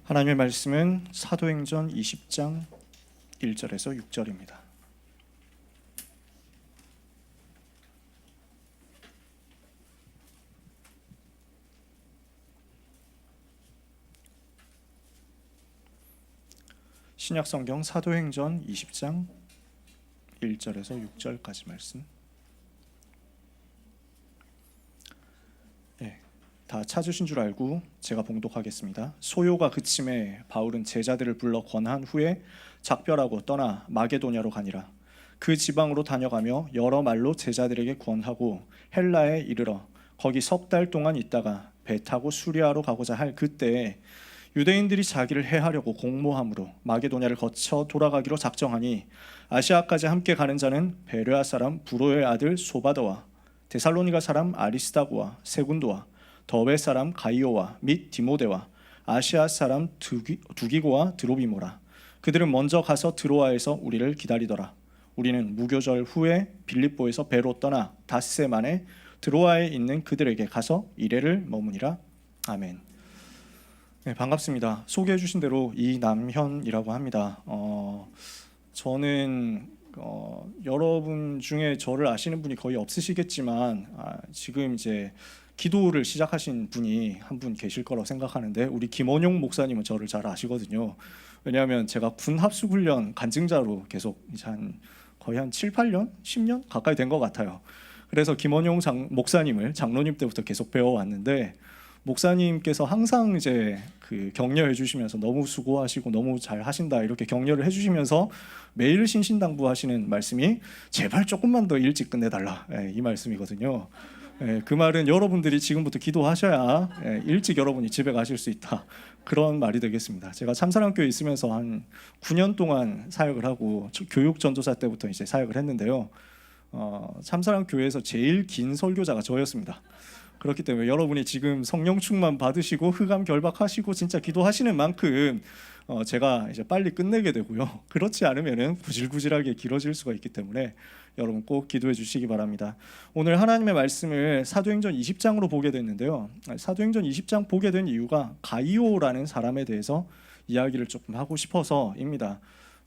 하나님의 말씀은 사도행전 20장 1절에서 6절입니다. 신약성경 사도행전 20장 1절에서 6절까지 말씀. 다 찾으신 줄 알고 제가 봉독하겠습니다. 소요가 그침에 바울은 제자들을 불러 권한 후에 작별하고 떠나 마게도냐로 가니라. 그 지방으로 다녀가며 여러 말로 제자들에게 권하고 헬라에 이르러 거기 석 달 동안 있다가 배 타고 수리아로 가고자 할 그때에 유대인들이 자기를 해하려고 공모함으로 마게도냐를 거쳐 돌아가기로 작정하니 아시아까지 함께 가는 자는 베레아 사람 부로의 아들 소바더와 데살로니가 사람 아리스다고와 세군도와 더베 사람 가이오와 및 디모데와 아시아 사람 두기고와 드로비모라. 그들은 먼저 가서 드로아에서 우리를 기다리더라. 우리는 무교절 후에 빌립보에서 배로 떠나 닷새 만에 드로아에 있는 그들에게 가서 이레를 머무니라. 아멘. 네, 반갑습니다. 소개해 주신 대로 이남현이라고 합니다. 저는 여러분 중에 저를 아시는 분이 거의 없으시겠지만 지금 이제 기도를 시작하신 분이 한 분 계실 거라고 생각하는데, 우리 김원용 목사님은 저를 잘 아시거든요. 왜냐하면 제가 군 합숙훈련 간증자로 계속 이제 거의 한 7, 8년, 10년 가까이 된 것 같아요. 그래서 김원용 목사님을 장로님 때부터 계속 배워왔는데, 목사님께서 항상 이제 그 격려해 주시면서 너무 수고하시고 너무 잘 하신다 이렇게 격려를 해주시면서 매일 신신당부하시는 말씀이 제발 조금만 더 일찍 끝내달라, 이 말씀이거든요. 그 말은 여러분들이 지금부터 기도하셔야 일찍 여러분이 집에 가실 수 있다, 그런 말이 되겠습니다. 제가 참사랑교회에 있으면서 한 9년 동안 사역을 하고 교육 전도사 때부터 이제 사역을 했는데요. 참사랑교회에서 제일 긴 설교자가 저였습니다. 그렇기 때문에 여러분이 지금 성령 충만 받으시고 흑암 결박하시고 진짜 기도하시는 만큼 제가 이제 빨리 끝내게 되고요. 그렇지 않으면은 구질구질하게 길어질 수가 있기 때문에 여러분 꼭 기도해 주시기 바랍니다. 오늘 하나님의 말씀을 사도행전 20장으로 보게 됐는데요. 사도행전 20장 보게 된 이유가 가이오라는 사람에 대해서 이야기를 조금 하고 싶어서입니다.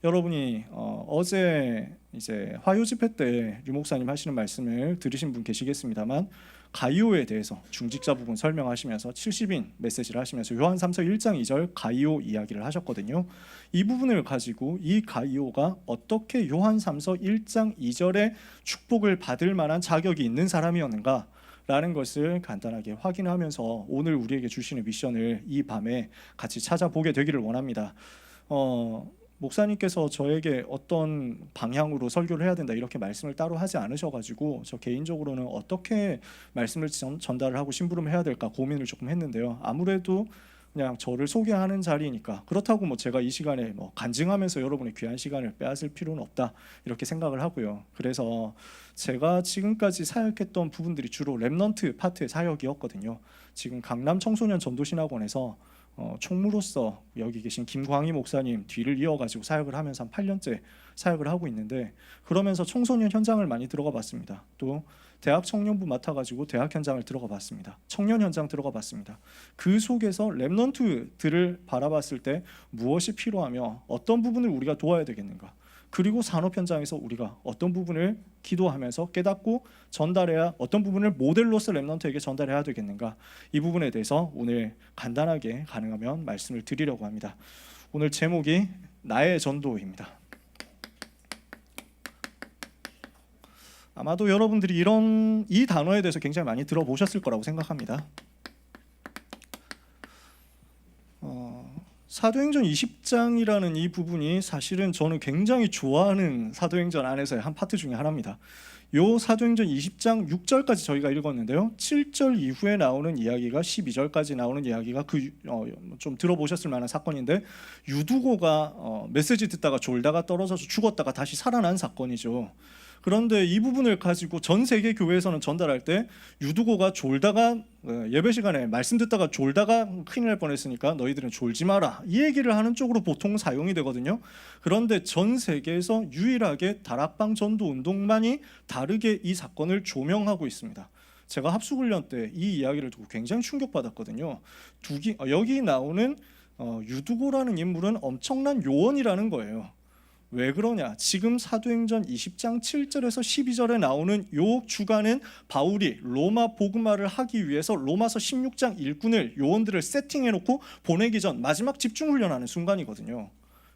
여러분이 어제 이제 화요 집회 때 류 목사님 하시는 말씀을 들으신 분 계시겠습니다만, 가이오에 대해서 중직자 부분 설명하시면서 70인 메시지를 하시면서 요한삼서 1장 2절 가이오 이야기를 하셨거든요. 이 부분을 가지고 이 가이오가 어떻게 요한삼서 1장 2절의 축복을 받을 만한 자격이 있는 사람이었는가 라는 것을 간단하게 확인하면서 오늘 우리에게 주시는 미션을 이 밤에 같이 찾아보게 되기를 원합니다. 목사님께서 저에게 어떤 방향으로 설교를 해야 된다 이렇게 말씀을 따로 하지 않으셔가지고 저 개인적으로는 어떻게 말씀을 전달을 하고 심부름을 해야 될까 고민을 조금 했는데요. 아무래도 그냥 저를 소개하는 자리니까, 그렇다고 뭐 제가 이 시간에 뭐 간증하면서 여러분의 귀한 시간을 빼앗을 필요는 없다 이렇게 생각을 하고요. 그래서 제가 지금까지 사역했던 부분들이 주로 렘넌트 파트의 사역이었거든요. 지금 강남 청소년 전도신학원에서 총무로서 여기 계신 김광희 목사님 뒤를 이어가지고 사역을 하면서 한 8년째 사역을 하고 있는데, 그러면서 청소년 현장을 많이 들어가 봤습니다. 또 대학 청년부 맡아가지고 대학 현장을 들어가 봤습니다. 청년 현장 들어가 봤습니다. 그 속에서 렘넌트들을 바라봤을 때 무엇이 필요하며 어떤 부분을 우리가 도와야 되겠는가, 그리고 산업 현장에서 우리가 어떤 부분을 기도하면서 깨닫고 전달해야, 어떤 부분을 모델로서 렘넌트에게 전달해야 되겠는가, 이 부분에 대해서 오늘 간단하게 가능하면 말씀을 드리려고 합니다. 오늘 제목이 나의 전도입니다. 아마도 여러분들이 이 단어에 대해서 굉장히 많이 들어보셨을 거라고 생각합니다. 사도행전 20장이라는 이 부분이 사실은 저는 굉장히 좋아하는 사도행전 안에서의 한 파트 중에 하나입니다. 요 사도행전 20장 6절까지 저희가 읽었는데요. 7절 이후에 나오는 이야기가 12절까지 나오는 이야기가 좀 들어보셨을 만한 사건인데, 유두고가 메시지 듣다가 졸다가 떨어져서 죽었다가 다시 살아난 사건이죠. 그런데 이 부분을 가지고 전 세계 교회에서는 전달할 때 유두고가 졸다가 예배 시간에 말씀 듣다가 졸다가 큰일 날 뻔했으니까 너희들은 졸지 마라, 이 얘기를 하는 쪽으로 보통 사용이 되거든요. 그런데 전 세계에서 유일하게 다락방 전도 운동만이 다르게 이 사건을 조명하고 있습니다. 제가 합숙훈련 때 이 이야기를 듣고 굉장히 충격받았거든요. 여기 나오는 유두고라는 인물은 엄청난 요원이라는 거예요. 왜 그러냐? 지금 사도행전 20장 7절에서 12절에 나오는 요 주간은 바울이 로마 복음화를 하기 위해서 로마서 16장 일꾼을 요원들을 세팅해놓고 보내기 전 마지막 집중훈련하는 순간이거든요.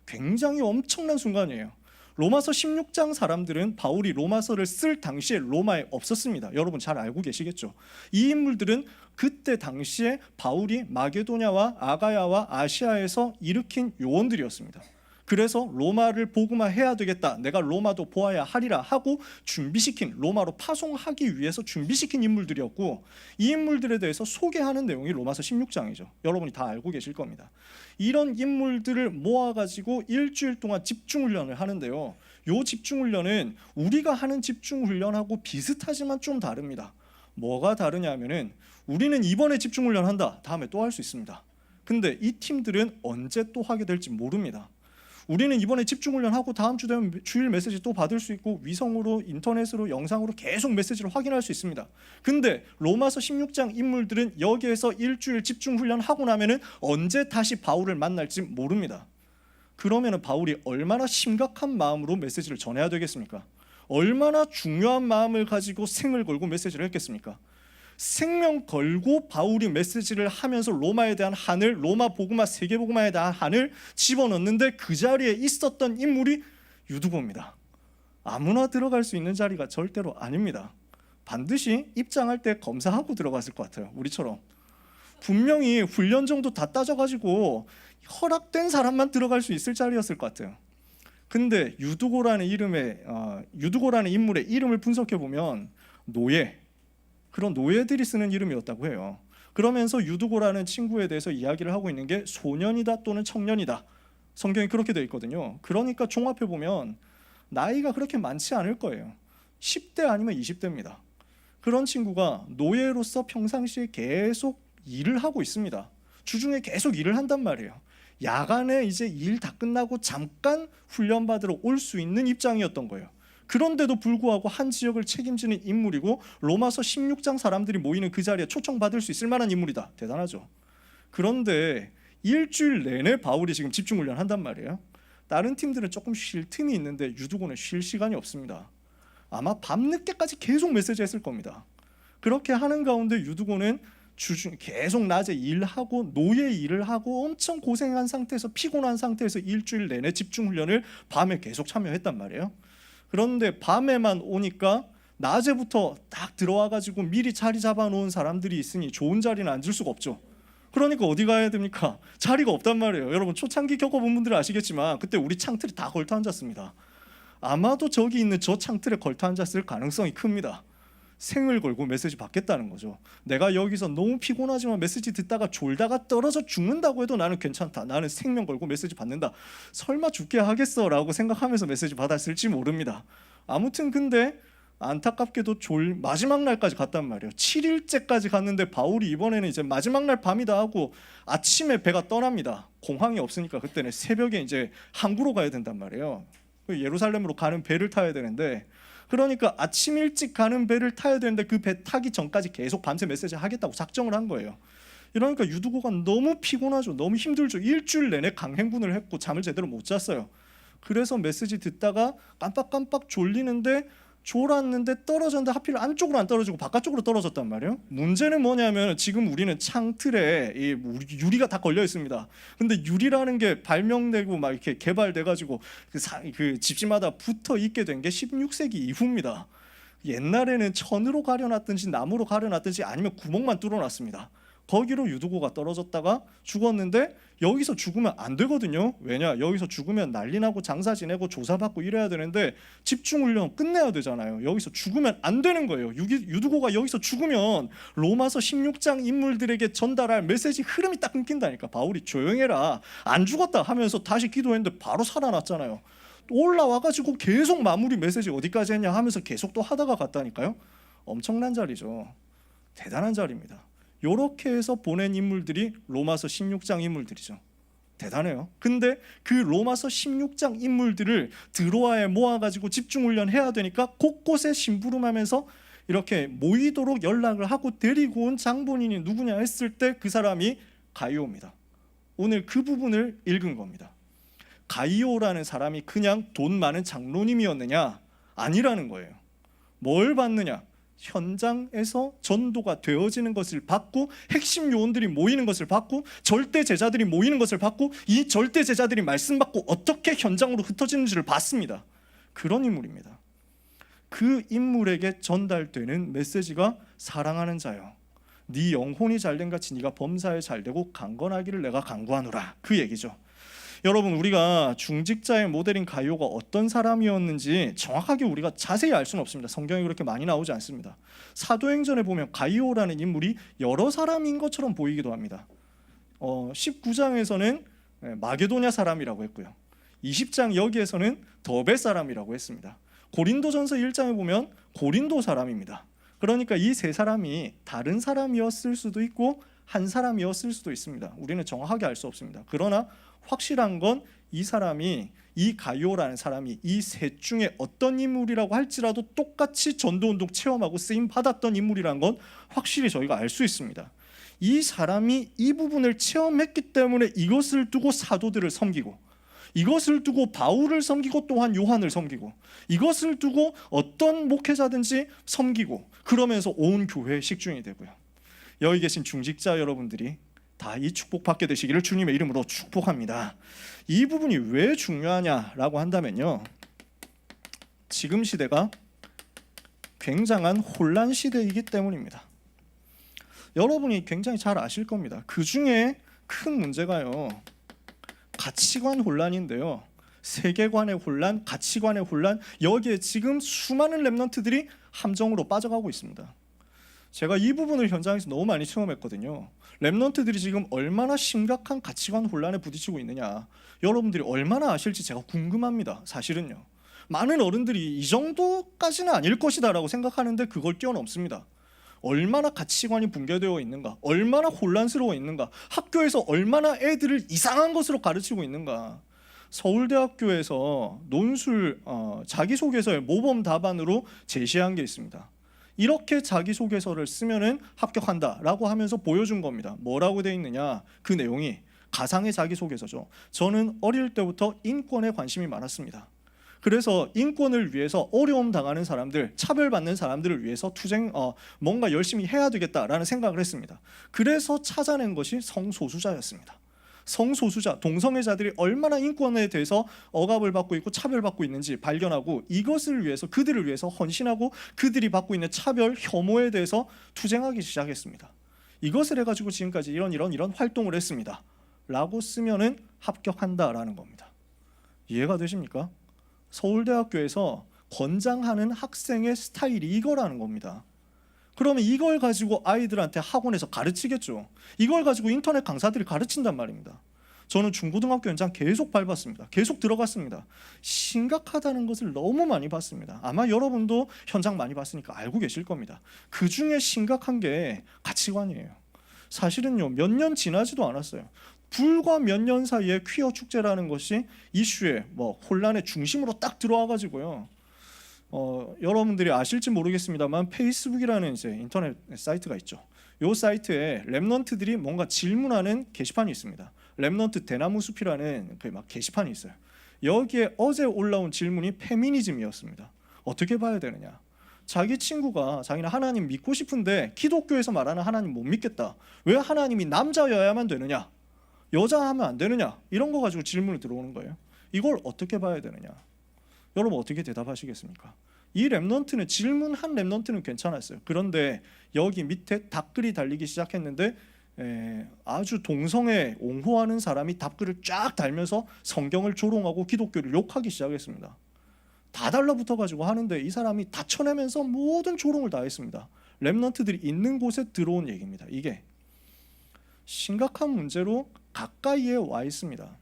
굉장히 엄청난 순간이에요. 로마서 16장 사람들은 바울이 로마서를 쓸 당시에 로마에 없었습니다. 여러분 잘 알고 계시겠죠? 이 인물들은 그때 당시에 바울이 마게도냐와 아가야와 아시아에서 일으킨 요원들이었습니다. 그래서 로마를 복음화해야 되겠다, 내가 로마도 보아야 하리라 하고 준비시킨, 로마로 파송하기 위해서 준비시킨 인물들이었고, 이 인물들에 대해서 소개하는 내용이 로마서 16장이죠. 여러분이 다 알고 계실 겁니다. 이런 인물들을 모아가지고 일주일 동안 집중훈련을 하는데요, 이 집중훈련은 우리가 하는 집중훈련하고 비슷하지만 좀 다릅니다. 뭐가 다르냐면은 우리는 이번에 집중훈련 한다, 다음에 또 할 수 있습니다. 근데 이 팀들은 언제 또 하게 될지 모릅니다. 우리는 이번에 집중훈련하고 다음 주 되면 주일 메시지 또 받을 수 있고, 위성으로, 인터넷으로, 영상으로 계속 메시지를 확인할 수 있습니다. 근데 로마서 16장 인물들은 여기에서 일주일 집중훈련하고 나면은 언제 다시 바울을 만날지 모릅니다. 그러면 바울이 얼마나 심각한 마음으로 메시지를 전해야 되겠습니까? 얼마나 중요한 마음을 가지고 생을 걸고 메시지를 했겠습니까? 생명 걸고 바울이 메시지를 하면서 로마에 대한 한을, 로마 복음화, 세계 복음화에 대한 한을 집어넣는데 그 자리에 있었던 인물이 유두고입니다. 아무나 들어갈 수 있는 자리가 절대로 아닙니다. 반드시 입장할 때 검사하고 들어갔을 것 같아요. 우리처럼 분명히 훈련 정도 다 따져가지고 허락된 사람만 들어갈 수 있을 자리였을 것 같아요. 근데 유두고라는 인물의 이름을 분석해 보면 노예, 그런 노예들이 쓰는 이름이었다고 해요. 그러면서 유두고라는 친구에 대해서 이야기를 하고 있는 게 소년이다 또는 청년이다. 성경이 그렇게 되어 있거든요. 그러니까 종합해 보면 나이가 그렇게 많지 않을 거예요. 10대 아니면 20대입니다. 그런 친구가 노예로서 평상시에 계속 일을 하고 있습니다. 주중에 계속 일을 한단 말이에요. 야간에 이제 일 다 끝나고 잠깐 훈련 받으러 올 수 있는 입장이었던 거예요. 그런데도 불구하고 한 지역을 책임지는 인물이고, 로마서 16장 사람들이 모이는 그 자리에 초청받을 수 있을 만한 인물이다. 대단하죠. 그런데 일주일 내내 바울이 지금 집중훈련 한단 말이에요. 다른 팀들은 조금 쉴 틈이 있는데 유두고는 쉴 시간이 없습니다. 아마 밤늦게까지 계속 메시지 했을 겁니다. 그렇게 하는 가운데 유두고는 계속 낮에 일하고 노예 일을 하고 엄청 고생한 상태에서, 피곤한 상태에서 일주일 내내 집중훈련을 밤에 계속 참여했단 말이에요. 그런데 밤에만 오니까 낮에부터 딱 들어와가지고 미리 자리 잡아놓은 사람들이 있으니 좋은 자리는 앉을 수가 없죠. 그러니까 어디 가야 됩니까? 자리가 없단 말이에요. 여러분 초창기 겪어본 분들은 아시겠지만 그때 우리 창틀에 다 걸터 앉았습니다. 아마도 저기 있는 저 창틀에 걸터 앉았을 가능성이 큽니다. 생을 걸고 메시지 받겠다는 거죠. 내가 여기서 너무 피곤하지만 메시지 듣다가 졸다가 떨어져 죽는다고 해도 나는 괜찮다, 나는 생명 걸고 메시지 받는다, 설마 죽게 하겠어 라고 생각하면서 메시지 받았을지 모릅니다. 아무튼 근데 안타깝게도 마지막 날까지 갔단 말이에요. 7일째까지 갔는데 바울이 이번에는 이제 마지막 날 밤이다 하고 아침에 배가 떠납니다. 공항이 없으니까 그때는 새벽에 이제 항구로 가야 된단 말이에요. 예루살렘으로 가는 배를 타야 되는데, 그러니까 아침 일찍 가는 배를 타야 되는데 그 배 타기 전까지 계속 밤새 메시지 하겠다고 작정을 한 거예요. 이러니까 유두고가 너무 피곤하죠. 너무 힘들죠. 일주일 내내 강행군을 했고 잠을 제대로 못 잤어요. 그래서 메시지 듣다가 깜빡깜빡 졸리는데 졸았는데 떨어졌는데 하필 안쪽으로 안 떨어지고 바깥쪽으로 떨어졌단 말이에요. 문제는 뭐냐면 지금 우리는 창틀에 유리가 다 걸려 있습니다. 근데 유리라는 게 발명되고 막 이렇게 개발돼가지고 그 집집마다 붙어 있게 된 게 16세기 이후입니다. 옛날에는 천으로 가려놨든지 나무로 가려놨든지 아니면 구멍만 뚫어놨습니다. 거기로 유두고가 떨어졌다가 죽었는데 여기서 죽으면 안 되거든요. 왜냐? 여기서 죽으면 난리 나고 장사 지내고 조사받고 이래야 되는데 집중훈련 끝내야 되잖아요. 여기서 죽으면 안 되는 거예요. 유두고가 여기서 죽으면 로마서 16장 인물들에게 전달할 메시지 흐름이 딱 끊긴다니까. 바울이 조용해라, 안 죽었다 하면서 다시 기도했는데 바로 살아났잖아요. 올라와가지고 계속 마무리 메시지 어디까지 했냐 하면서 계속 또 하다가 갔다니까요. 엄청난 자리죠. 대단한 자리입니다. 이렇게 해서 보낸 인물들이 로마서 16장 인물들이죠. 대단해요. 근데 그 로마서 16장 인물들을 드로아에 모아가지고 집중훈련 해야 되니까 곳곳에 심부름하면서 이렇게 모이도록 연락을 하고 데리고 온 장본인이 누구냐 했을 때 그 사람이 가이오입니다. 오늘 그 부분을 읽은 겁니다. 가이오라는 사람이 그냥 돈 많은 장로님이었느냐? 아니라는 거예요. 뭘 받느냐? 현장에서 전도가 되어지는 것을 받고, 핵심 요원들이 모이는 것을 받고, 절대 제자들이 모이는 것을 받고, 이 절대 제자들이 말씀 받고 어떻게 현장으로 흩어지는지를 봤습니다. 그런 인물입니다. 그 인물에게 전달되는 메시지가 사랑하는 자여, 네 영혼이 잘된 같이 네가 범사에 잘되고 강건하기를 내가 간구하노라, 그 얘기죠. 여러분, 우리가 중직자의 모델인 가이오가 어떤 사람이었는지 정확하게 우리가 자세히 알 수는 없습니다. 성경에 그렇게 많이 나오지 않습니다. 사도행전에 보면 가이오라는 인물이 여러 사람인 것처럼 보이기도 합니다. 19장에서는 마게도냐 사람이라고 했고요, 20장 여기에서는 더베 사람이라고 했습니다. 고린도전서 1장에 보면 고린도 사람입니다. 그러니까 이 세 사람이 다른 사람이었을 수도 있고 한 사람이었을 수도 있습니다. 우리는 정확하게 알 수 없습니다. 그러나 확실한 건 이 사람이, 이 가이오라는 사람이 이 셋 중에 어떤 인물이라고 할지라도 똑같이 전도운동 체험하고 쓰임 받았던 인물이라는 건 확실히 저희가 알 수 있습니다. 이 사람이 이 부분을 체험했기 때문에 이것을 두고 사도들을 섬기고, 이것을 두고 바울을 섬기고, 또한 요한을 섬기고, 이것을 두고 어떤 목회자든지 섬기고, 그러면서 온 교회의 식중이 되고요. 여기 계신 중직자 여러분들이 다 이 축복 받게 되시기를 주님의 이름으로 축복합니다. 이 부분이 왜 중요하냐라고 한다면요, 지금 시대가 굉장한 혼란 시대이기 때문입니다. 여러분이 굉장히 잘 아실 겁니다. 그 중에 큰 문제가요, 가치관 혼란인데요. 세계관의 혼란, 가치관의 혼란, 여기에 지금 수많은 랩런트들이 함정으로 빠져가고 있습니다. 제가 이 부분을 현장에서 너무 많이 체험했거든요. 랩런트들이 지금 얼마나 심각한 가치관 혼란에 부딪히고 있느냐, 여러분들이 얼마나 아실지 제가 궁금합니다. 사실은요, 많은 어른들이 이 정도까지는 아닐 것이다 라고 생각하는데 그걸 뛰어넘습니다. 얼마나 가치관이 붕괴되어 있는가, 얼마나 혼란스러워 있는가, 학교에서 얼마나 애들을 이상한 것으로 가르치고 있는가. 서울대학교에서 논술 자기소개서의 모범 답안으로 제시한 게 있습니다. 이렇게 자기소개서를 쓰면은 합격한다라고 하면서 보여준 겁니다. 뭐라고 돼 있느냐, 그 내용이 가상의 자기소개서죠. 저는 어릴 때부터 인권에 관심이 많았습니다. 그래서 인권을 위해서 어려움 당하는 사람들, 차별받는 사람들을 위해서 뭔가 열심히 해야 되겠다라는 생각을 했습니다. 그래서 찾아낸 것이 성소수자였습니다. 성소수자, 동성애자들이 얼마나 인권에 대해서 억압을 받고 있고 차별받고 있는지 발견하고, 이것을 위해서, 그들을 위해서 헌신하고 그들이 받고 있는 차별, 혐오에 대해서 투쟁하기 시작했습니다. 이것을 해가지고 지금까지 이런 활동을 했습니다 라고 쓰면은 합격한다라는 겁니다. 이해가 되십니까? 서울대학교에서 권장하는 학생의 스타일이 이거라는 겁니다. 그러면 이걸 가지고 아이들한테 학원에서 가르치겠죠. 이걸 가지고 인터넷 강사들이 가르친단 말입니다. 저는 중고등학교 현장 계속 밟았습니다. 계속 들어갔습니다. 심각하다는 것을 너무 많이 봤습니다. 아마 여러분도 현장 많이 봤으니까 알고 계실 겁니다. 그 중에 심각한 게 가치관이에요. 사실은요, 몇 년 지나지도 않았어요. 불과 몇 년 사이에 퀴어 축제라는 것이 이슈의 혼란의 중심으로 딱 들어와가지고요. 여러분들이 아실지 모르겠습니다만 페이스북이라는 이제 인터넷 사이트가 있죠. 이 사이트에 랩런트들이 뭔가 질문하는 게시판이 있습니다. 랩런트 대나무 숲이라는 막 게시판이 있어요. 여기에 어제 올라온 질문이 페미니즘이었습니다. 어떻게 봐야 되느냐? 자기 친구가 자기는 하나님 믿고 싶은데 기독교에서 말하는 하나님 못 믿겠다. 왜 하나님이 남자여야만 되느냐? 여자하면 안 되느냐? 이런 거 가지고 질문이 들어오는 거예요. 이걸 어떻게 봐야 되느냐? 여러분 어떻게 대답하시겠습니까? 이 랩런트는, 질문한 랩런트는 괜찮았어요. 그런데 여기 밑에 답글이 달리기 시작했는데 아주 동성애 옹호하는 사람이 답글을 쫙 달면서 성경을 조롱하고 기독교를 욕하기 시작했습니다. 다 달라붙어가지고 하는데 이 사람이 다 쳐내면서 모든 조롱을 다 했습니다. 랩런트들이 있는 곳에 들어온 얘기입니다. 이게 심각한 문제로 가까이에 와 있습니다.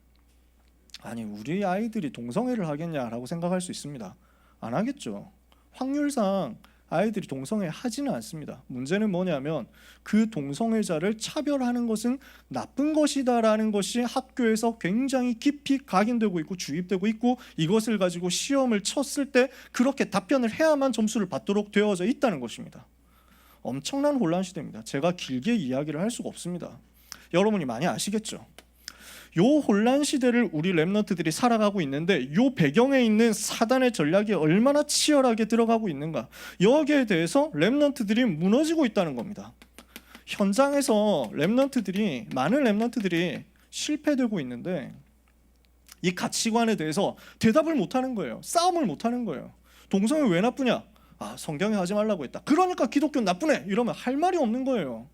아니, 우리 아이들이 동성애를 하겠냐라고 생각할 수 있습니다. 안 하겠죠. 확률상 아이들이 동성애 하지는 않습니다. 문제는 뭐냐면 그 동성애자를 차별하는 것은 나쁜 것이다라는 것이 학교에서 굉장히 깊이 각인되고 있고 주입되고 있고, 이것을 가지고 시험을 쳤을 때 그렇게 답변을 해야만 점수를 받도록 되어져 있다는 것입니다. 엄청난 혼란 시대입니다. 제가 길게 이야기를 할 수가 없습니다. 여러분이 많이 아시겠죠. 요 혼란 시대를 우리 렘넌트들이 살아가고 있는데 요 배경에 있는 사단의 전략이 얼마나 치열하게 들어가고 있는가, 여기에 대해서 렘넌트들이 무너지고 있다는 겁니다. 현장에서 많은 렘넌트들이 실패되고 있는데 이 가치관에 대해서 대답을 못하는 거예요. 싸움을 못하는 거예요. 동성애 왜 나쁘냐? 성경에 하지 말라고 했다. 그러니까 기독교 나쁘네. 이러면 할 말이 없는 거예요.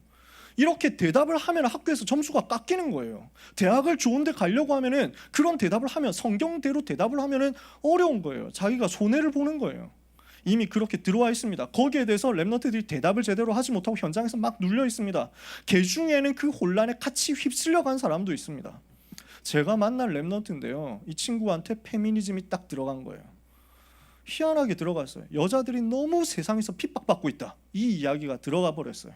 이렇게 대답을 하면 학교에서 점수가 깎이는 거예요. 대학을 좋은 데 가려고 하면은 그런 대답을 하면, 성경대로 대답을 하면은 어려운 거예요. 자기가 손해를 보는 거예요. 이미 그렇게 들어와 있습니다. 거기에 대해서 렘넌트들이 대답을 제대로 하지 못하고 현장에서 막 눌려 있습니다. 그 중에는 그 혼란에 같이 휩쓸려 간 사람도 있습니다. 제가 만난 렘넌트인데요, 이 친구한테 페미니즘이 딱 들어간 거예요. 희한하게 들어갔어요. 여자들이 너무 세상에서 핍박받고 있다, 이 이야기가 들어가 버렸어요.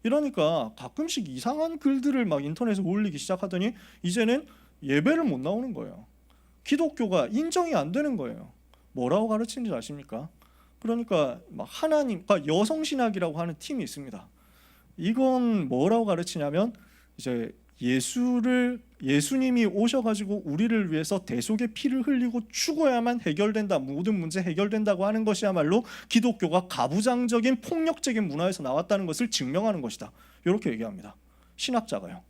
이러니까 가끔씩 이상한 글들을 막 인터넷에 올리기 시작하더니 이제는 예배를 못 나오는 거예요. 기독교가 인정이 안 되는 거예요. 뭐라고 가르치는지 아십니까? 그러니까 막 하나님과 여성신학이라고 하는 팀이 있습니다. 이건 뭐라고 가르치냐면, 이제 예수님이 오셔가지고 우리를 위해서 대속의 피를 흘리고 죽어야만 해결된다, 모든 문제 해결된다고 하는 것이야말로 기독교가 가부장적인 폭력적인 문화에서 나왔다는 것을 증명하는 것이다, 이렇게 얘기합니다. 신학자가요.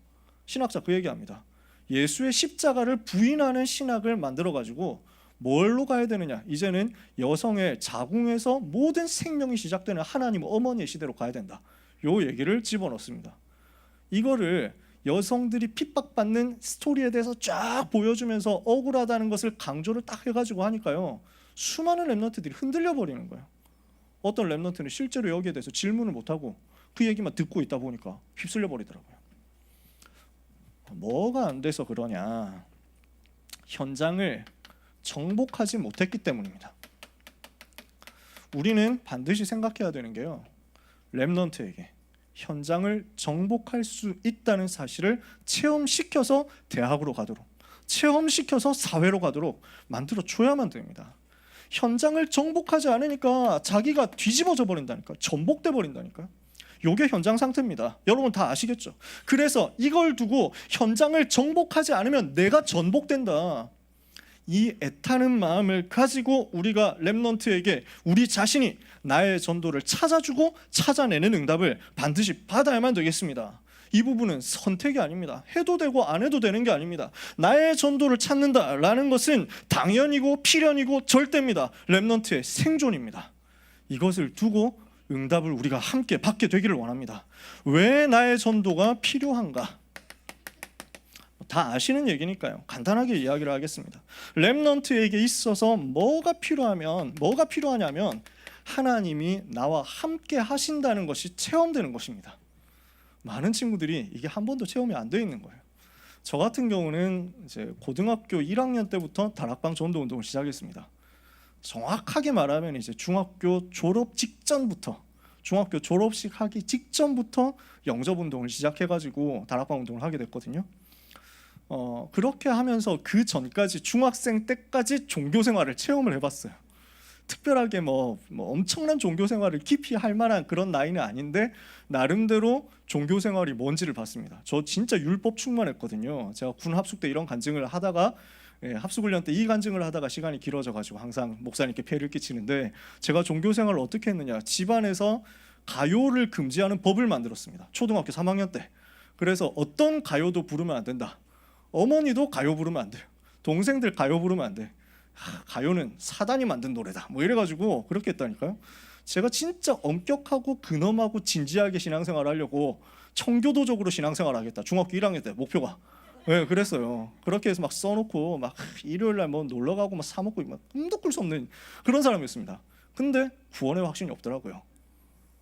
신학자 그 얘기합니다. 예수의 십자가를 부인하는 신학을 만들어가지고 뭘로 가야 되느냐, 이제는 여성의 자궁에서 모든 생명이 시작되는 하나님 어머니의 시대로 가야 된다, 요 얘기를 집어넣습니다. 이거를 여성들이 핍박받는 스토리에 대해서 쫙 보여주면서 억울하다는 것을 강조를 딱 해가지고 하니까요, 수많은 렘넌트들이 흔들려 버리는 거예요. 어떤 렘넌트는 실제로 여기에 대해서 질문을 못하고 그 얘기만 듣고 있다 보니까 휩쓸려 버리더라고요. 뭐가 안 돼서 그러냐? 현장을 정복하지 못했기 때문입니다. 우리는 반드시 생각해야 되는 게요, 렘넌트에게 현장을 정복할 수 있다는 사실을 체험시켜서 대학으로 가도록, 체험시켜서 사회로 가도록 만들어줘야만 됩니다. 현장을 정복하지 않으니까 자기가 뒤집어져 버린다니까, 전복돼 버린다니까요. 이게 현장 상태입니다. 여러분 다 아시겠죠? 그래서 이걸 두고 현장을 정복하지 않으면 내가 전복된다, 이 애타는 마음을 가지고 우리가 렘넌트에게 우리 자신이 나의 전도를 찾아주고 찾아내는 응답을 반드시 받아야만 되겠습니다. 이 부분은 선택이 아닙니다. 해도 되고 안 해도 되는 게 아닙니다. 나의 전도를 찾는다라는 것은 당연이고 필연이고 절대입니다. 렘넌트의 생존입니다. 이것을 두고 응답을 우리가 함께 받게 되기를 원합니다. 왜 나의 전도가 필요한가? 다 아시는 얘기니까요. 간단하게 이야기를 하겠습니다. 렘넌트에게 있어서 뭐가 필요하냐면 하나님이 나와 함께 하신다는 것이 체험되는 것입니다. 많은 친구들이 이게 한 번도 체험이 안 돼 있는 거예요. 저 같은 경우는 이제 고등학교 1학년 때부터 다락방 전도 운동을 시작했습니다. 정확하게 말하면 이제 중학교 졸업식 하기 직전부터 영접 운동을 시작해가지고 다락방 운동을 하게 됐거든요. 그렇게 하면서 그 전까지 중학생 때까지 종교 생활을 체험을 해봤어요. 특별하게 뭐 엄청난 종교 생활을 깊이 할 만한 그런 나이는 아닌데 나름대로 종교 생활이 뭔지를 봤습니다. 저 진짜 율법 충만했거든요. 제가 군 합숙 때 이런 간증을 하다가 합숙훈련 때 이 간증을 하다가 시간이 길어져가지고 항상 목사님께 폐를 끼치는데, 제가 종교 생활을 어떻게 했느냐, 집안에서 가요를 금지하는 법을 만들었습니다. 초등학교 3학년 때. 그래서 어떤 가요도 부르면 안 된다. 어머니도 가요 부르면 안 돼요. 동생들 가요 부르면 안 돼. 가요는 사단이 만든 노래다, 뭐 이래가지고 그렇게 했다니까요. 제가 진짜 엄격하고 근엄하고 진지하게 신앙생활을 하려고 청교도적으로 신앙생활을 하겠다, 중학교 1학년 때 목표가. 그랬어요. 그렇게 해서 막 써놓고 막 일요일날 뭐 놀러가고 막 사 먹고 막 꿈도 꿀 수 없는 그런 사람이었습니다. 근데 구원의 확신이 없더라고요.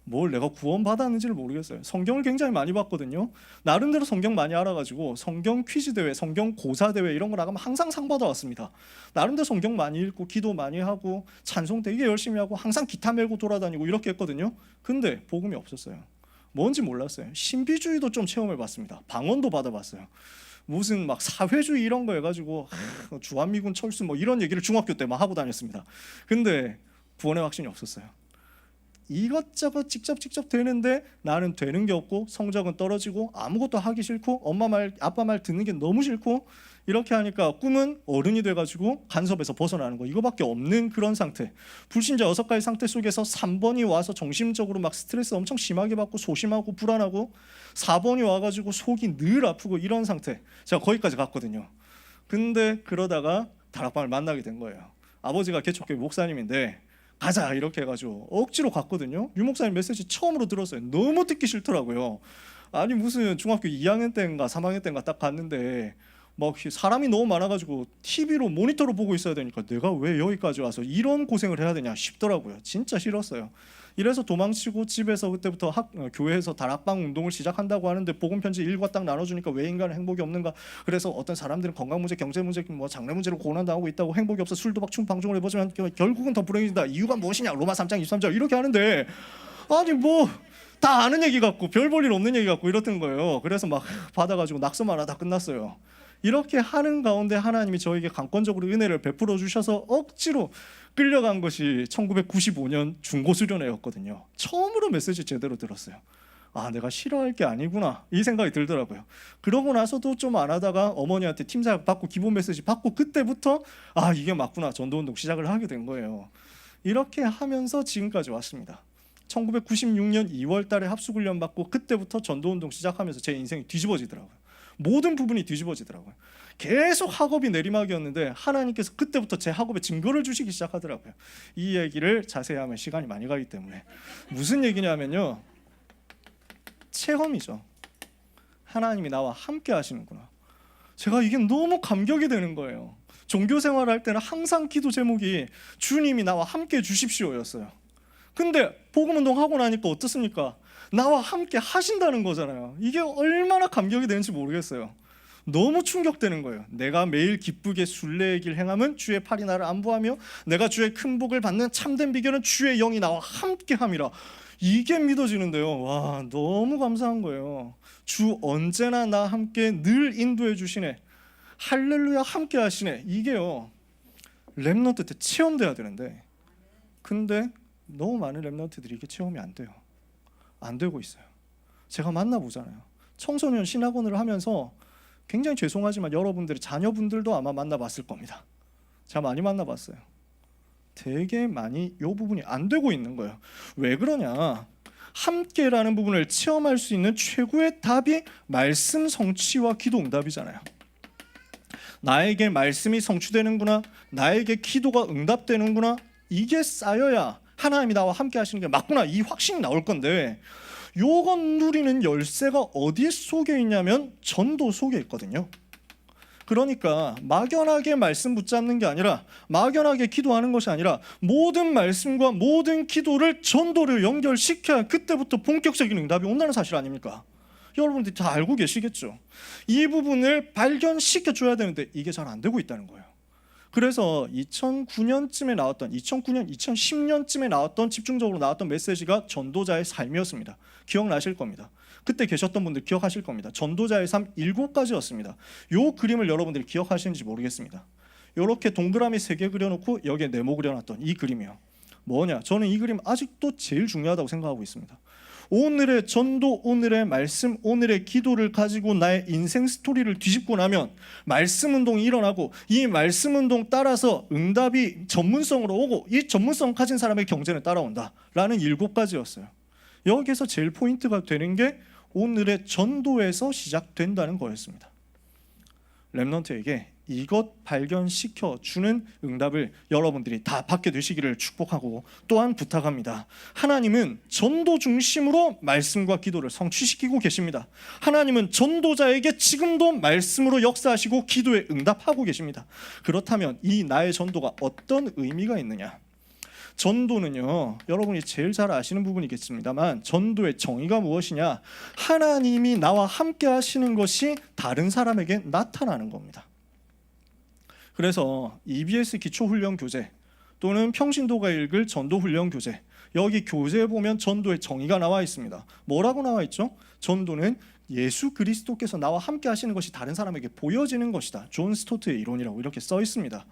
뭘 내가 구원받았는지를 모르겠어요. 성경을 굉장히 많이 봤거든요. 나름대로 성경 많이 알아가지고 성경 퀴즈 대회, 성경 고사 대회 이런 거 나가면 항상 상 받아왔습니다. 나름대로 성경 많이 읽고 기도 많이 하고 찬송 되게 열심히 하고 항상 기타 메고 돌아다니고 이렇게 했거든요. 근데 복음이 없었어요. 뭔지 몰랐어요. 신비주의도 좀 체험해봤습니다. 방언도 받아봤어요. 무슨 막 사회주의 이런 거 해가지고 주한미군 철수 뭐 이런 얘기를 중학교 때 막 하고 다녔습니다. 근데 구원의 확신이 없었어요. 이것저것 직접 되는데 나는 되는 게 없고 성적은 떨어지고 아무것도 하기 싫고 엄마 말 아빠 말 듣는 게 너무 싫고 이렇게 하니까 꿈은 어른이 돼가지고 간섭에서 벗어나는 거 이거밖에 없는 그런 상태. 불신자 6가지 상태 속에서 3번이 와서 정신적으로 막 스트레스 엄청 심하게 받고 소심하고 불안하고 4번이 와가지고 속이 늘 아프고 이런 상태. 제가 거기까지 갔거든요. 근데 그러다가 다락방을 만나게 된 거예요. 아버지가 개척교회 목사님인데 가자 이렇게 해가지고 억지로 갔거든요. 유 목사님 메시지 처음으로 들었어요. 너무 듣기 싫더라고요. 아니 무슨 중학교 2학년 때인가 3학년 때인가 딱 갔는데 막 사람이 너무 많아가지고 TV로 모니터로 보고 있어야 되니까 내가 왜 여기까지 와서 이런 고생을 해야 되냐 싶더라고요. 진짜 싫었어요. 이래서 도망치고 집에서 그때부터 교회에서 다락방 운동을 시작한다고 하는데 복음 편지 일과 딱 나눠주니까 왜 인간은 행복이 없는가. 그래서 어떤 사람들은 건강 문제, 경제 문제, 뭐 장래 문제로 고난당하고 있다고 행복이 없어 술도 박춤 방종을 해보지만 결국은 더 불행해진다. 이유가 무엇이냐. 로마 3장 23절 이렇게 하는데 아니 뭐 다 아는 얘기 같고 별 볼 일 없는 얘기 같고 이렇던 거예요. 그래서 막 받아가지고 낙서만 하다 끝났어요. 이렇게 하는 가운데 하나님이 저에게 강권적으로 은혜를 베풀어 주셔서 억지로 끌려간 것이 1995년 중고수련회였거든요. 처음으로 메시지 제대로 들었어요. 아, 내가 싫어할 게 아니구나 이 생각이 들더라고요. 그러고 나서도 좀 안 하다가 어머니한테 팀사역 받고 기본 메시지 받고 그때부터 아, 이게 맞구나 전도운동 시작을 하게 된 거예요. 이렇게 하면서 지금까지 왔습니다. 1996년 2월 달에 합숙훈련 받고 그때부터 전도운동 시작하면서 제 인생이 뒤집어지더라고요. 모든 부분이 뒤집어지더라고요. 계속 학업이 내리막이었는데 하나님께서 그때부터 제 학업에 증거를 주시기 시작하더라고요. 이 얘기를 자세히 하면 시간이 많이 가기 때문에 무슨 얘기냐면요, 체험이죠. 하나님이 나와 함께 하시는구나. 제가 이게 너무 감격이 되는 거예요. 종교 생활할 때는 항상 기도 제목이 주님이 나와 함께 주십시오였어요. 근데 복음운동 하고 나니까 어떻습니까? 나와 함께 하신다는 거잖아요. 이게 얼마나 감격이 되는지 모르겠어요. 너무 충격되는 거예요. 내가 매일 기쁘게 순례의 길 행함은 주의 팔이 나를 안보하며 내가 주의 큰 복을 받는 참된 비결은 주의 영이 나와 함께 함이라. 이게 믿어지는데요. 와, 너무 감사한 거예요. 주 언제나 나 함께 늘 인도해 주시네. 할렐루야 함께 하시네. 이게요, 렘넌트 때 체험돼야 되는데 근데 너무 많은 렘넌트들이 이게 체험이 안 돼요. 안 되고 있어요. 제가 만나보잖아요. 청소년 신학원을 하면서 굉장히 죄송하지만 여러분들의 자녀분들도 아마 만나봤을 겁니다. 제가 많이 만나봤어요. 되게 많이 이 부분이 안 되고 있는 거예요. 왜 그러냐? 함께라는 부분을 체험할 수 있는 최고의 답이 말씀 성취와 기도 응답이잖아요. 나에게 말씀이 성취되는구나, 나에게 기도가 응답되는구나, 이게 쌓여야 하나님이 나와 함께 하시는 게 맞구나 이 확신이 나올 건데, 요건 누리는 열쇠가 어디 속에 있냐면 전도 속에 있거든요. 그러니까 막연하게 말씀 붙잡는 게 아니라, 막연하게 기도하는 것이 아니라 모든 말씀과 모든 기도를 전도로 연결시켜야 그때부터 본격적인 응답이 온다는 사실 아닙니까? 여러분들이 다 알고 계시겠죠. 이 부분을 발견시켜 줘야 되는데 이게 잘 안 되고 있다는 거예요. 그래서 2009년쯤에 나왔던 2010년쯤에 나왔던 집중적으로 나왔던 메시지가 전도자의 삶이었습니다. 기억나실 겁니다. 그때 계셨던 분들 기억하실 겁니다. 전도자의 삶 7가지였습니다. 이 그림을 여러분들이 기억하시는지 모르겠습니다. 이렇게 동그라미 3개 그려놓고 여기에 네모 그려놨던 이 그림이요. 뭐냐? 저는 이 그림 아직도 제일 중요하다고 생각하고 있습니다. 오늘의 전도, 오늘의 말씀, 오늘의 기도를 가지고 나의 인생 스토리를 뒤집고 나면 말씀 운동이 일어나고 이 말씀 운동 따라서 응답이 전문성으로 오고 이 전문성 가진 사람의 경제는 따라온다 라는 7가지였어요. 여기서 제일 포인트가 되는 게 오늘의 전도에서 시작된다는 거였습니다. 렘넌트에게 이것 발견시켜 주는 응답을 여러분들이 다 받게 되시기를 축복하고 또한 부탁합니다. 하나님은 전도 중심으로 말씀과 기도를 성취시키고 계십니다. 하나님은 전도자에게 지금도 말씀으로 역사하시고 기도에 응답하고 계십니다. 그렇다면 이 나의 전도가 어떤 의미가 있느냐? 전도는요, 여러분이 제일 잘 아시는 부분이겠습니다만 전도의 정의가 무엇이냐? 하나님이 나와 함께 하시는 것이 다른 사람에게 나타나는 겁니다. 그래서 EBS 기초훈련 교재 또는 평신도가 읽을 전도훈련 교재, 여기 교재에 보면 전도의 정의가 나와 있습니다. 뭐라고 나와 있죠? 전도는 예수 그리스도께서 나와 함께 하시는 것이 다른 사람에게 보여지는 것이다. 존 스토트의 이론이라고 이렇게 써 있습니다.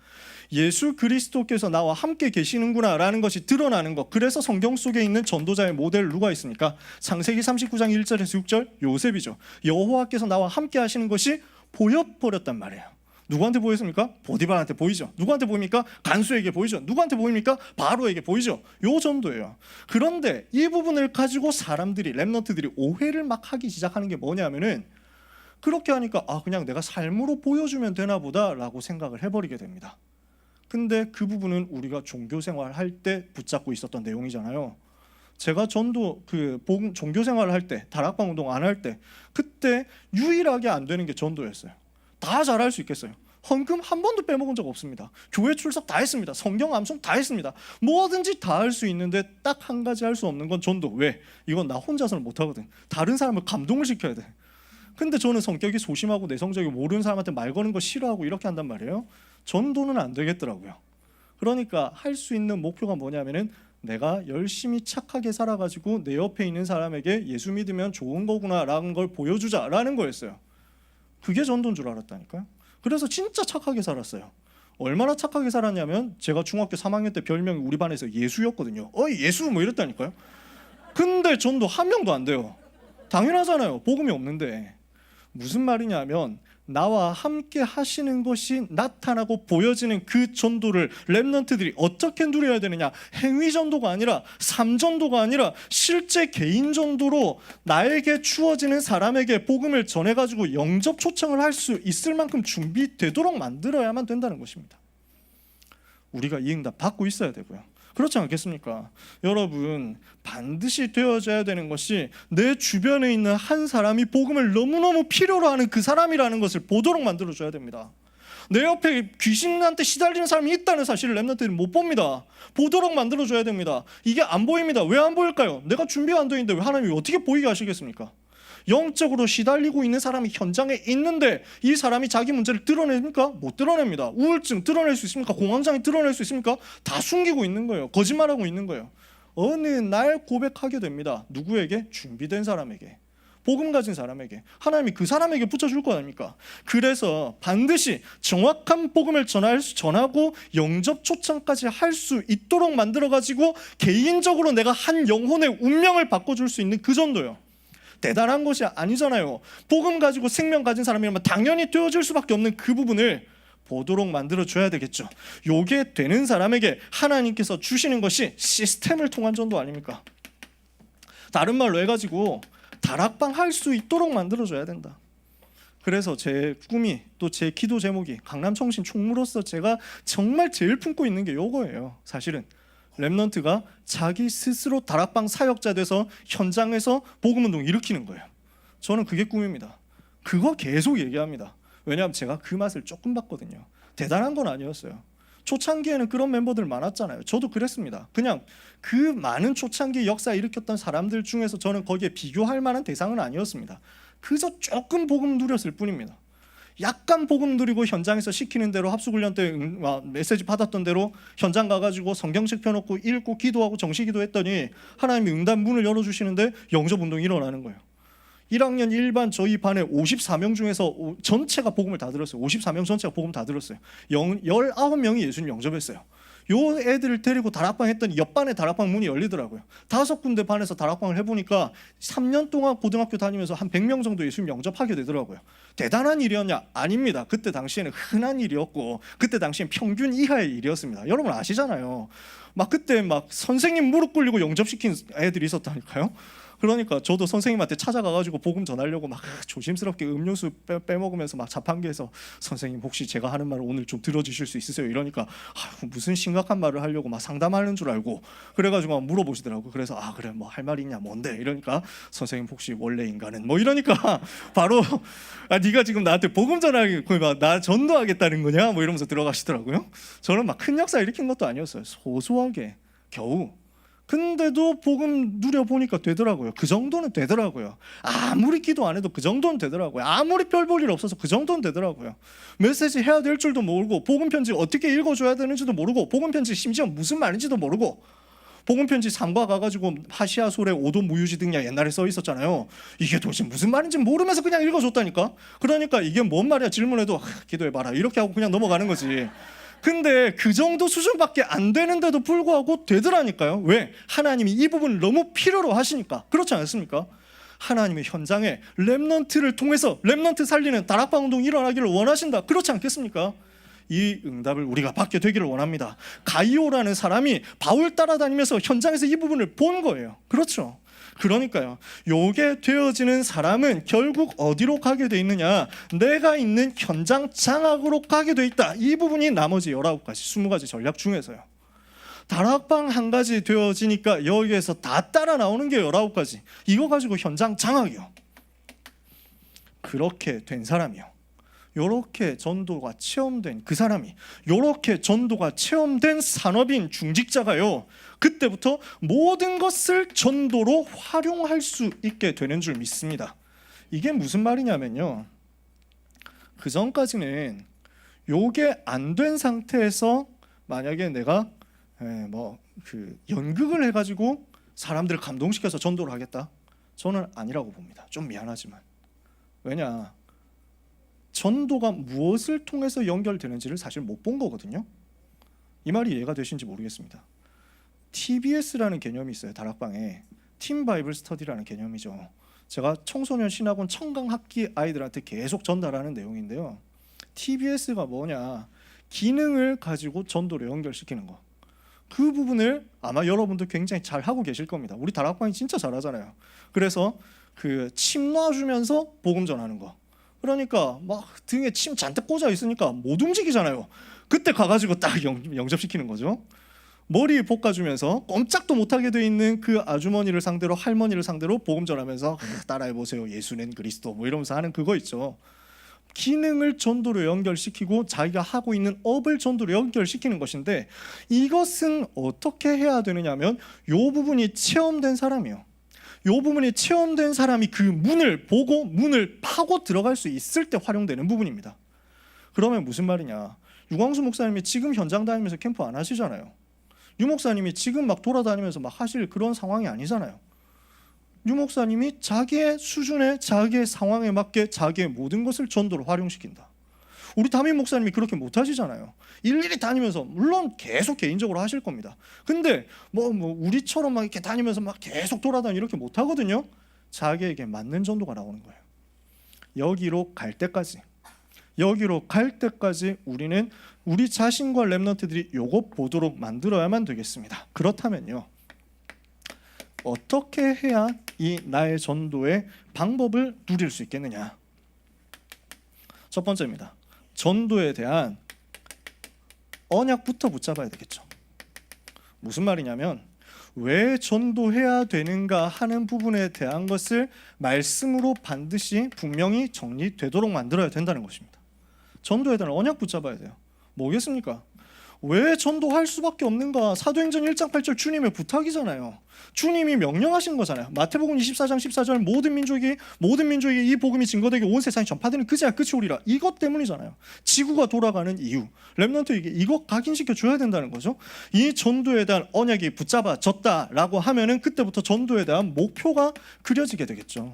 예수 그리스도께서 나와 함께 계시는구나 라는 것이 드러나는 것. 그래서 성경 속에 있는 전도자의 모델 누가 있습니까? 창세기 39장 1절에서 6절 요셉이죠. 여호와께서 나와 함께 하시는 것이 보여버렸단 말이에요. 누구한테 보였습니까? 보디발한테 보이죠. 누구한테 보입니까? 간수에게 보이죠. 누구한테 보입니까? 바로에게 보이죠. 요 정도예요. 그런데 이 부분을 가지고 사람들이, 렘넌트들이 오해를 막 하기 시작하는 게 뭐냐면은, 그렇게 하니까 그냥 내가 삶으로 보여주면 되나 보다 라고 생각을 해버리게 됩니다. 근데 그 부분은 우리가 종교생활 할 때 붙잡고 있었던 내용이잖아요. 제가 전도 종교생활을 할 때, 다락방 운동 안 할 때, 그때 유일하게 안 되는 게 전도였어요. 다 잘할 수 있겠어요. 헌금 한 번도 빼먹은 적 없습니다. 교회 출석 다 했습니다. 성경 암송 다 했습니다. 뭐든지 다 할 수 있는데 딱 한 가지 할 수 없는 건 전도. 왜? 이건 나 혼자서는 못하거든. 다른 사람을 감동을 시켜야 돼. 근데 저는 성격이 소심하고 내성적이고 모르는 사람한테 말 거는 거 싫어하고 이렇게 한단 말이에요. 전도는 안 되겠더라고요. 그러니까 할 수 있는 목표가 뭐냐면은, 내가 열심히 착하게 살아가지고 내 옆에 있는 사람에게 예수 믿으면 좋은 거구나라는 걸 보여주자라는 거였어요. 그게 전도인 줄 알았다니까요. 그래서 진짜 착하게 살았어요. 얼마나 착하게 살았냐면, 제가 중학교 3학년 때 별명이 우리 반에서 예수였거든요. 예수 뭐 이랬다니까요. 근데 전도 한 명도 안 돼요. 당연하잖아요. 복음이 없는데. 무슨 말이냐면, 나와 함께 하시는 것이 나타나고 보여지는 그 전도를 렘넌트들이 어떻게 누려야 되느냐. 행위 전도가 아니라, 삶 전도가 아니라 실제 개인 전도로 나에게 주어지는 사람에게 복음을 전해가지고 영접 초청을 할 수 있을 만큼 준비되도록 만들어야만 된다는 것입니다. 우리가 이 응답 받고 있어야 되고요. 그렇지 않겠습니까? 여러분, 반드시 되어져야 되는 것이 내 주변에 있는 한 사람이 복음을 너무너무 필요로 하는 그 사람이라는 것을 보도록 만들어줘야 됩니다. 내 옆에 귀신한테 시달리는 사람이 있다는 사실을 렘넌트들이 못 봅니다. 보도록 만들어줘야 됩니다. 이게 안 보입니다. 왜 안 보일까요? 내가 준비가 안 돼 있는데 왜 하나님이 어떻게 보이게 하시겠습니까? 영적으로 시달리고 있는 사람이 현장에 있는데 이 사람이 자기 문제를 드러냅니까? 못 드러냅니다. 우울증 드러낼 수 있습니까? 공황장애 드러낼 수 있습니까? 다 숨기고 있는 거예요. 거짓말하고 있는 거예요. 어느 날 고백하게 됩니다. 누구에게? 준비된 사람에게, 복음 가진 사람에게. 하나님이 그 사람에게 붙여줄 거 아닙니까? 그래서 반드시 정확한 복음을 전하고 영접 초청까지 할 수 있도록 만들어가지고 개인적으로 내가 한 영혼의 운명을 바꿔줄 수 있는 그 정도요. 대단한 것이 아니잖아요. 복음 가지고 생명 가진 사람이라면 당연히 되어질 수밖에 없는 그 부분을 보도록 만들어줘야 되겠죠. 요게 되는 사람에게 하나님께서 주시는 것이 시스템을 통한 전도 아닙니까? 다른 말로 해가지고 다락방 할 수 있도록 만들어줘야 된다. 그래서 제 꿈이, 또 제 기도 제목이, 강남청신 총무로서 제가 정말 제일 품고 있는 게 요거예요. 사실은 렘넌트가 자기 스스로 다락방 사역자 돼서 현장에서 복음운동 일으키는 거예요. 저는 그게 꿈입니다. 그거 계속 얘기합니다. 왜냐하면 제가 그 맛을 조금 봤거든요. 대단한 건 아니었어요. 초창기에는 그런 멤버들 많았잖아요. 저도 그랬습니다. 그냥 그 많은 초창기 역사 일으켰던 사람들 중에서 저는 거기에 비교할 만한 대상은 아니었습니다. 그저 조금 복음 누렸을 뿐입니다. 약간 복음 누리고 현장에서 시키는 대로 합숙훈련 때 메시지 받았던 대로 현장 가가지고 성경책 펴놓고 읽고 기도하고 정시기도 했더니 하나님이 응답 문을 열어주시는데 영접운동이 일어나는 거예요. 1학년 1반 저희 반에 54명 중에서 전체가 복음을 다 들었어요. 54명 전체가 복음 다 들었어요. 19명이 예수님 영접했어요. 요 애들을 데리고 다락방 했더니 옆반에 다락방 문이 열리더라고요. 5군데 반에서 다락방을 해보니까 3년 동안 고등학교 다니면서 한 100명 정도 예수님 영접하게 되더라고요. 대단한 일이었냐? 아닙니다. 그때 당시에는 흔한 일이었고, 그때 당시엔 평균 이하의 일이었습니다. 여러분 아시잖아요. 막 그때 막 선생님 무릎 꿇리고 영접시킨 애들이 있었다니까요. 그러니까 저도 선생님한테 찾아가가지고 복음 전하려고 막 조심스럽게 음료수 빼먹으면서 막 자판기에서, 선생님 혹시 제가 하는 말을 오늘 좀 들어주실 수 있으세요? 이러니까 무슨 심각한 말을 하려고 막 상담하는 줄 알고 그래가지고 막 물어보시더라고요. 그래서 그래 뭐 할 말 있냐, 뭔데? 이러니까 선생님 혹시 원래 인간은 뭐 이러니까 바로 네가 지금 나한테 복음 전하기 나 전도하겠다는 거냐 뭐 이러면서 들어가시더라고요. 저는 막 큰 역사 일으킨 것도 아니었어요. 소소하게 겨우. 근데도 복음 누려보니까 되더라고요. 그 정도는 되더라고요. 아무리 기도 안 해도 그 정도는 되더라고요. 아무리 별 볼 일 없어서 그 정도는 되더라고요. 메시지 해야 될 줄도 모르고, 복음 편지 어떻게 읽어줘야 되는지도 모르고, 복음 편지 심지어 무슨 말인지도 모르고, 복음 편지 3과 가가지고 하시아 솔에 오도 무유지 등야 옛날에 써 있었잖아요. 이게 도대체 무슨 말인지 모르면서 그냥 읽어줬다니까. 그러니까 이게 뭔 말이야 질문해도 기도해봐라 이렇게 하고 그냥 넘어가는 거지. 근데 그 정도 수준밖에 안 되는데도 불구하고 되더라니까요. 왜? 하나님이 이 부분을 너무 필요로 하시니까. 그렇지 않습니까? 하나님의 현장에 렘넌트를 통해서 렘넌트 살리는 다락방 운동이 일어나기를 원하신다. 그렇지 않겠습니까? 이 응답을 우리가 받게 되기를 원합니다. 가이오라는 사람이 바울 따라다니면서 현장에서 이 부분을 본 거예요. 그렇죠? 그러니까요, 요게 되어지는 사람은 결국 어디로 가게 돼 있느냐, 내가 있는 현장 장악으로 가게 돼 있다. 이 부분이 나머지 19가지 20가지 전략 중에서요. 다락방 한 가지 되어지니까 여기에서 다 따라 나오는 게 19가지. 이거 가지고 현장 장악이요. 그렇게 된 사람이요, 요렇게 전도가 체험된 그 사람이, 요렇게 전도가 체험된 산업인 중직자가요, 그때부터 모든 것을 전도로 활용할 수 있게 되는 줄 믿습니다. 이게 무슨 말이냐면요, 그 전까지는 요게 안 된 상태에서 만약에 내가 연극을 해가지고 사람들을 감동시켜서 전도를 하겠다, 저는 아니라고 봅니다. 좀 미안하지만. 왜냐, 전도가 무엇을 통해서 연결되는지를 사실 못 본 거거든요. 이 말이 이해가 되시는지 모르겠습니다. TBS라는 개념이 있어요. 다락방에 팀 바이블 스터디라는 개념이죠. 제가 청소년 신학원 청강학기 아이들한테 계속 전달하는 내용인데요, TBS가 뭐냐, 기능을 가지고 전도를 연결시키는 거. 그 부분을 아마 여러분도 굉장히 잘 하고 계실 겁니다. 우리 다락방이 진짜 잘하잖아요. 그래서 그 침 놔주면서 복음 전하는 거, 그러니까 막 등에 침 잔뜩 꽂아 있으니까 못 움직이잖아요. 그때 가가지고 딱 영접시키는 거죠. 머리 볶아주면서 꼼짝도 못하게 돼 있는 그 아주머니를 상대로, 할머니를 상대로 복음 전하면서 따라해보세요, 예수는 그리스도, 뭐 이러면서 하는 그거 있죠. 기능을 전도로 연결시키고 자기가 하고 있는 업을 전도로 연결시키는 것인데, 이것은 어떻게 해야 되느냐면 요 부분이 체험된 사람이요, 요 부분이 체험된 사람이 그 문을 보고 문을 파고 들어갈 수 있을 때 활용되는 부분입니다. 그러면 무슨 말이냐, 유광수 목사님이 지금 현장 다니면서 캠프 안 하시잖아요. 유 목사님이 지금 막 돌아다니면서 막 하실 그런 상황이 아니잖아요. 유 목사님이 자기의 수준에, 자기의 상황에 맞게 자기의 모든 것을 전도로 활용시킨다. 우리 담임 목사님이 그렇게 못 하시잖아요. 일일이 다니면서, 물론 계속 개인적으로 하실 겁니다. 근데 뭐 우리처럼 막 이렇게 다니면서 막 계속 돌아다니 이렇게 못 하거든요. 자기에게 맞는 전도가 나오는 거예요. 여기로 갈 때까지 우리는 우리 자신과 렘넌트들이 요거 보도록 만들어야만 되겠습니다. 그렇다면요, 어떻게 해야 이 나의 전도의 방법을 누릴 수 있겠느냐? 첫 번째입니다. 전도에 대한 언약부터 붙잡아야 되겠죠. 무슨 말이냐면, 왜 전도해야 되는가 하는 부분에 대한 것을 말씀으로 반드시 분명히 정리되도록 만들어야 된다는 것입니다. 전도에 대한 언약 붙잡아야 돼요. 뭐겠습니까? 왜 전도할 수밖에 없는가? 사도행전 1장 8절 주님의 부탁이잖아요. 주님이 명령하신 거잖아요. 마태복음 24장 14절 모든 민족에게 이 복음이 증거되게 온 세상에 전파되는 그제야 끝이 오리라. 이것 때문이잖아요. 지구가 돌아가는 이유, 렘넌트에게 이거 각인시켜 줘야 된다는 거죠. 이 전도에 대한 언약이 붙잡아졌다라고 하면은 그때부터 전도에 대한 목표가 그려지게 되겠죠.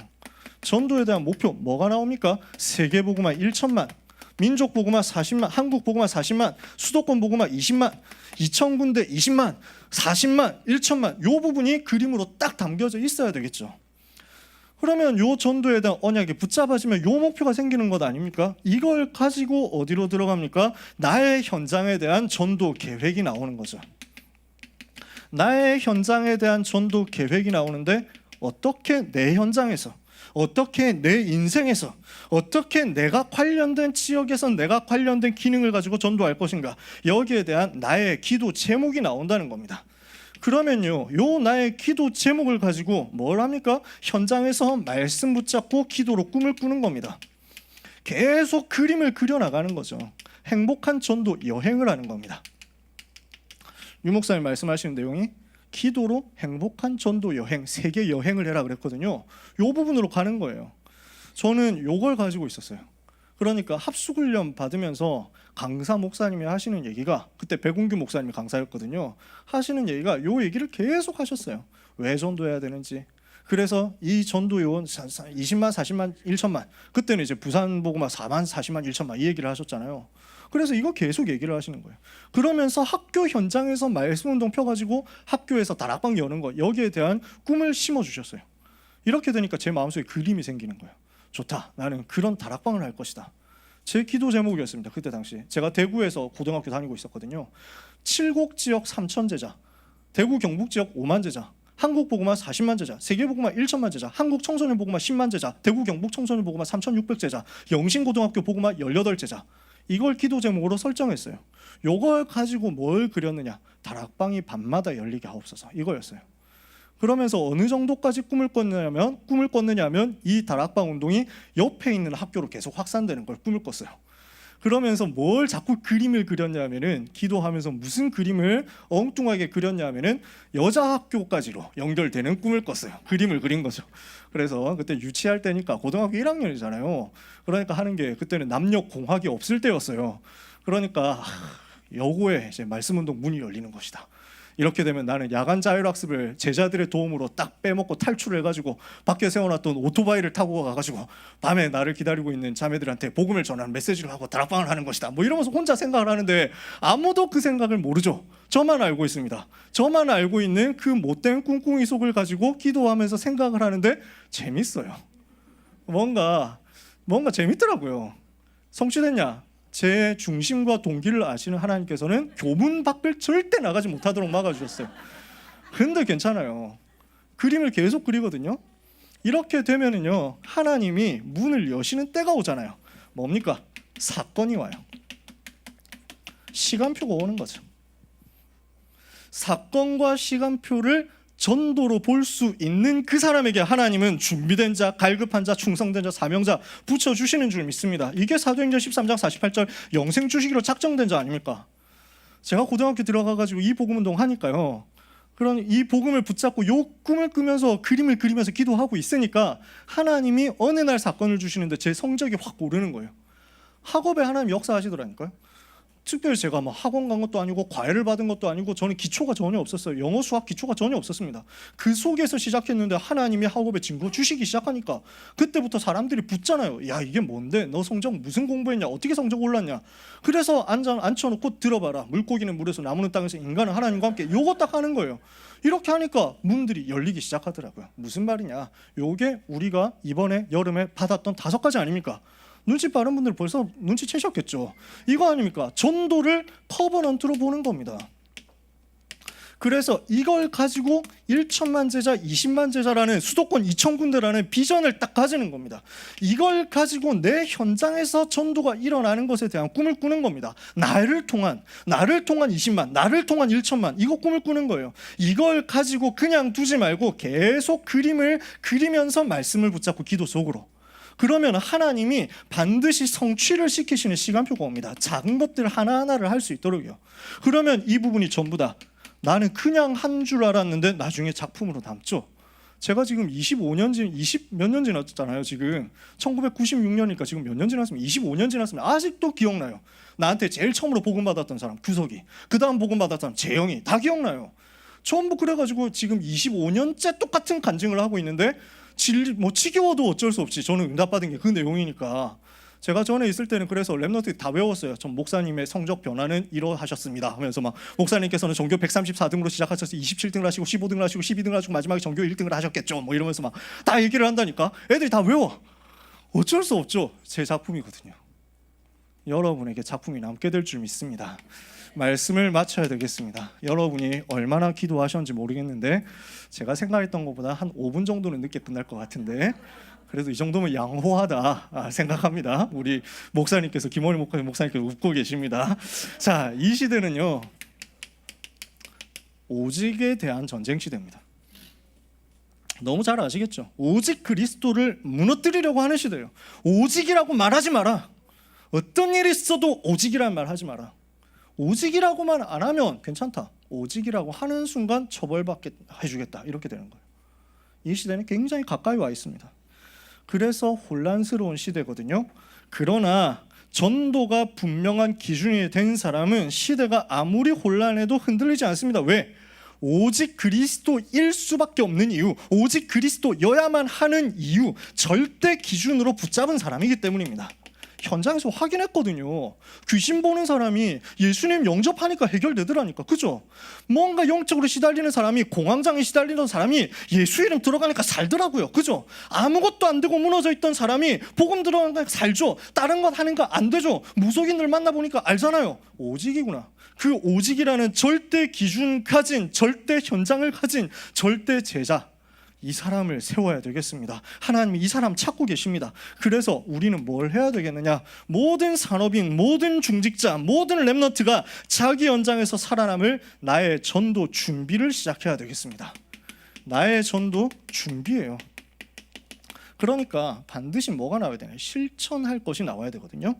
전도에 대한 목표 뭐가 나옵니까? 세계 복음화 1천만, 민족 복음화 40만, 한국 복음화 40만, 수도권 복음화 20만, 2,000군데 20만, 40만, 1천만, 요 부분이 그림으로 딱 담겨져 있어야 되겠죠. 그러면 요 전도에 대한 언약이 붙잡아지면 요 목표가 생기는 것 아닙니까? 이걸 가지고 어디로 들어갑니까? 나의 현장에 대한 전도 계획이 나오는 거죠. 나의 현장에 대한 전도 계획이 나오는데, 어떻게 내 현장에서, 어떻게 내 인생에서, 어떻게 내가 관련된 지역에서 내가 관련된 기능을 가지고 전도할 것인가, 여기에 대한 나의 기도 제목이 나온다는 겁니다. 그러면요, 요 나의 기도 제목을 가지고 뭘 합니까? 현장에서 말씀 붙잡고 기도로 꿈을 꾸는 겁니다. 계속 그림을 그려나가는 거죠. 행복한 전도 여행을 하는 겁니다. 유 목사님 말씀하시는 내용이 기도로 행복한 전도 여행, 세계 여행을 해라 그랬거든요. 요 부분으로 가는 거예요. 저는 요걸 가지고 있었어요. 그러니까 합숙훈련 받으면서 강사 목사님이 하시는 얘기가, 그때 백운규 목사님이 강사였거든요. 하시는 얘기가 요 얘기를 계속 하셨어요. 왜 전도해야 되는지. 그래서 이 전도 요원 20만, 40만, 1천만, 그때는 이제 부산 보고만 4만, 40만, 1천만 이 얘기를 하셨잖아요. 그래서 이거 계속 얘기를 하시는 거예요. 그러면서 학교 현장에서 말씀운동 펴가지고 학교에서 다락방 여는 거, 여기에 대한 꿈을 심어주셨어요. 이렇게 되니까 제 마음속에 그림이 생기는 거예요. 좋다, 나는 그런 다락방을 할 것이다. 제 기도 제목이었습니다. 그때 당시 제가 대구에서 고등학교 다니고 있었거든요. 칠곡 지역 3천 제자, 대구 경북 지역 5만 제자, 한국 보고만 40만 제자, 세계 보고만 1천만 제자, 한국 청소년 보고만 10만 제자, 대구 경북 청소년 보고만 3,600 제자, 영신고등학교 보고만 18제자. 이걸 기도 제목으로 설정했어요. 요걸 가지고 뭘 그렸느냐? 다락방이 밤마다 열리게 하옵소서, 이거였어요. 그러면서 어느 정도까지 꿈을 꿨느냐면 이 다락방 운동이 옆에 있는 학교로 계속 확산되는 걸 꿈을 꿨어요. 그러면서 뭘 자꾸 그림을 그렸냐면은, 기도하면서 무슨 그림을 엉뚱하게 그렸냐면은 여자 학교까지로 연결되는 꿈을 꿨어요. 그림을 그린 거죠. 그래서 그때 유치할 때니까 고등학교 1학년이잖아요. 그러니까 하는 게, 그때는 남녀 공학이 없을 때였어요. 그러니까 여고에 이제 말씀운동 문이 열리는 것이다. 이렇게 되면 나는 야간 자율학습을 제자들의 도움으로 딱 빼먹고 탈출해가지고 밖에 세워놨던 오토바이를 타고 가가지고 밤에 나를 기다리고 있는 자매들한테 복음을 전하는 메시지를 하고 다락방을 하는 것이다. 뭐 이러면서 혼자 생각을 하는데 아무도 그 생각을 모르죠. 저만 알고 있습니다. 저만 알고 있는 그 못된 꿍꿍이 속을 가지고 기도하면서 생각을 하는데 재밌어요. 뭔가 재밌더라고요. 성취됐냐? 제 중심과 동기를 아시는 하나님께서는 교문 밖을 절대 나가지 못하도록 막아주셨어요. 근데 괜찮아요. 그림을 계속 그리거든요. 이렇게 되면은요, 하나님이 문을 여시는 때가 오잖아요. 뭡니까? 사건이 와요. 시간표가 오는 거죠. 사건과 시간표를 전도로 볼 수 있는 그 사람에게 하나님은 준비된 자, 갈급한 자, 충성된 자, 사명자 붙여주시는 줄 믿습니다. 이게 사도행전 13장 48절 영생 주시기로 작정된 자 아닙니까? 제가 고등학교 들어가가지고 이 복음운동 하니까요, 그런 이 복음을 붙잡고 요 꿈을 꾸면서 그림을 그리면서 기도하고 있으니까 하나님이 어느 날 사건을 주시는데 제 성적이 확 오르는 거예요. 학업에 하나님 역사하시더라니까요. 특별히 제가 뭐 학원 간 것도 아니고 과외를 받은 것도 아니고 저는 기초가 전혀 없었어요. 영어 수학 기초가 전혀 없었습니다. 그 속에서 시작했는데 하나님이 학업에 증거 주시기 시작하니까 그때부터 사람들이 붙잖아요. 야, 이게 뭔데? 너 성적 무슨 공부했냐? 어떻게 성적 올랐냐? 그래서 앉혀놓고 들어봐라. 물고기는 물에서, 나무는 땅에서, 인간은 하나님과 함께. 요거 딱 하는 거예요. 이렇게 하니까 문들이 열리기 시작하더라고요. 무슨 말이냐? 요게 우리가 이번에 여름에 받았던 5가지 아닙니까? 눈치 빠른 분들 벌써 눈치채셨겠죠. 이거 아닙니까? 전도를 커버넌트로 보는 겁니다. 그래서 이걸 가지고 1천만 제자, 20만 제자라는 수도권 2,000군데라는 비전을 딱 가지는 겁니다. 이걸 가지고 내 현장에서 전도가 일어나는 것에 대한 꿈을 꾸는 겁니다. 나를 통한 20만, 나를 통한 1천만, 이거 꿈을 꾸는 거예요. 이걸 가지고 그냥 두지 말고 계속 그림을 그리면서 말씀을 붙잡고 기도 속으로. 그러면 하나님이 반드시 성취를 시키시는 시간표가 옵니다. 작은 것들 하나하나를 할 수 있도록요. 그러면 이 부분이 전부 다 나는 그냥 한 줄 알았는데 나중에 작품으로 남죠. 제가 지금 20 몇 년 지났잖아요. 지금 1996년이니까 지금 몇 년 지났으면 25년 지났으면 아직도 기억나요. 나한테 제일 처음으로 복음 받았던 사람 규석이, 그 다음 복음 받았던 사람 재영이, 다 기억나요. 전부 그래가지고 지금 25년째 똑같은 간증을 하고 있는데 지겨워도 어쩔 수 없지. 저는 응답받은 게 그 내용이니까. 제가 전에 있을 때는 그래서 랩너트 다 외웠어요. 전 목사님의 성적 변화는 이러하셨습니다 하면서 막 목사님께서는 전교 134등으로 시작하셔서 27등을 하시고 15등을 하시고 12등을 하시고 마지막에 전교 1등을 하셨겠죠. 뭐 이러면서 막 다 얘기를 한다니까. 애들이 다 외워. 어쩔 수 없죠. 제 작품이거든요. 여러분에게 작품이 남게 될 줄 믿습니다. 말씀을 마쳐야 되겠습니다. 여러분이 얼마나 기도하셨는지 모르겠는데 제가 생각했던 것보다 한 5분 정도는 늦게 끝날 것 같은데 그래도 이 정도면 양호하다 생각합니다. 우리 목사님께서, 김원희 목사님께서 웃고 계십니다. 자, 이 시대는요, 오직에 대한 전쟁 시대입니다. 너무 잘 아시겠죠? 오직 그리스도를 무너뜨리려고 하는 시대예요. 오직이라고 말하지 마라. 어떤 일이 있어도 오직이라는 말 하지 마라. 오직이라고만 안 하면 괜찮다. 오직이라고 하는 순간 처벌받게 해주겠다. 이렇게 되는 거예요. 이 시대는 굉장히 가까이 와 있습니다. 그래서 혼란스러운 시대거든요. 그러나 전도가 분명한 기준이 된 사람은 시대가 아무리 혼란해도 흔들리지 않습니다. 왜? 오직 그리스도일 수밖에 없는 이유, 오직 그리스도여야만 하는 이유, 절대 기준으로 붙잡은 사람이기 때문입니다. 현장에서 확인했거든요. 귀신 보는 사람이 예수님 영접하니까 해결되더라니까. 그죠? 뭔가 영적으로 시달리는 사람이, 공황장애 시달리는 사람이 예수 이름 들어가니까 살더라고요. 그죠? 아무것도 안 되고 무너져 있던 사람이 복음 들어가니까 살죠. 다른 것 하니까 안 되죠. 무속인들 만나보니까 알잖아요. 오직이구나. 그 오직이라는 절대 기준 가진, 절대 현장을 가진 절대 제자, 이 사람을 세워야 되겠습니다. 하나님이 이 사람 찾고 계십니다. 그래서 우리는 뭘 해야 되겠느냐? 모든 산업인, 모든 중직자, 모든 렘넌트가 자기 현장에서 살아남을 나의 전도 준비를 시작해야 되겠습니다. 나의 전도 준비예요. 그러니까 반드시 뭐가 나와야 되나요? 실천할 것이 나와야 되거든요.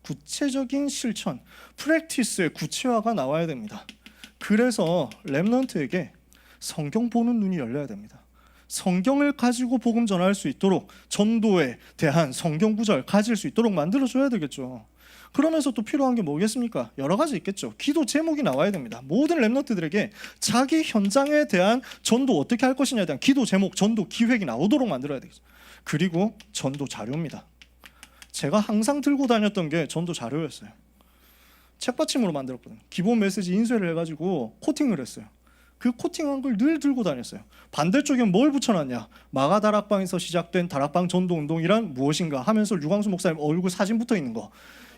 구체적인 실천, 프랙티스의 구체화가 나와야 됩니다. 그래서 렘넌트에게 성경 보는 눈이 열려야 됩니다. 성경을 가지고 복음 전할 수 있도록, 전도에 대한 성경 구절 가질 수 있도록 만들어줘야 되겠죠. 그러면서 또 필요한 게 뭐겠습니까? 여러 가지 있겠죠. 기도 제목이 나와야 됩니다. 모든 렘넌트들에게 자기 현장에 대한 전도 어떻게 할 것이냐에 대한 기도 제목, 전도 기획이 나오도록 만들어야 되겠죠. 그리고 전도 자료입니다. 제가 항상 들고 다녔던 게 전도 자료였어요. 책받침으로 만들었거든요. 기본 메시지 인쇄를 해가지고 코팅을 했어요. 그 코팅한 걸 늘 들고 다녔어요. 반대쪽에 뭘 붙여놨냐? 마가 다락방에서 시작된 다락방 전도 운동이란 무엇인가 하면서 유광수 목사님 얼굴 사진 붙어 있는 거,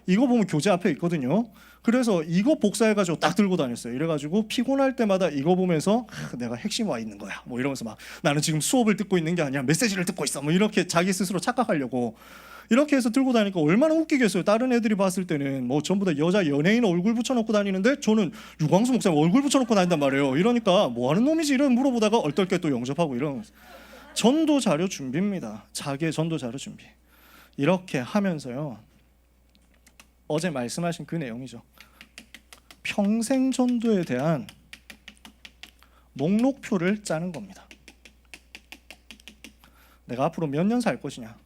이거 보면 교재 앞에 있거든요. 그래서 이거 복사해가지고 딱 들고 다녔어요. 이래가지고 피곤할 때마다 이거 보면서 내가 핵심 와 있는 거야 뭐 이러면서 막, 나는 지금 수업을 듣고 있는 게 아니라 메시지를 듣고 있어 뭐 이렇게 자기 스스로 착각하려고 이렇게 해서 들고 다니니까 얼마나 웃기겠어요. 다른 애들이 봤을 때는 뭐 전부 다 여자 연예인 얼굴 붙여놓고 다니는데 저는 유광수 목사님 얼굴 붙여놓고 다닌단 말이에요. 이러니까 뭐 하는 놈이지 이런 물어보다가 얼떨결 또 영접하고 이런. 전도 자료 준비입니다. 자기의 전도 자료 준비. 이렇게 하면서요, 어제 말씀하신 그 내용이죠. 평생 전도에 대한 목록표를 짜는 겁니다. 내가 앞으로 몇 년 살 것이냐,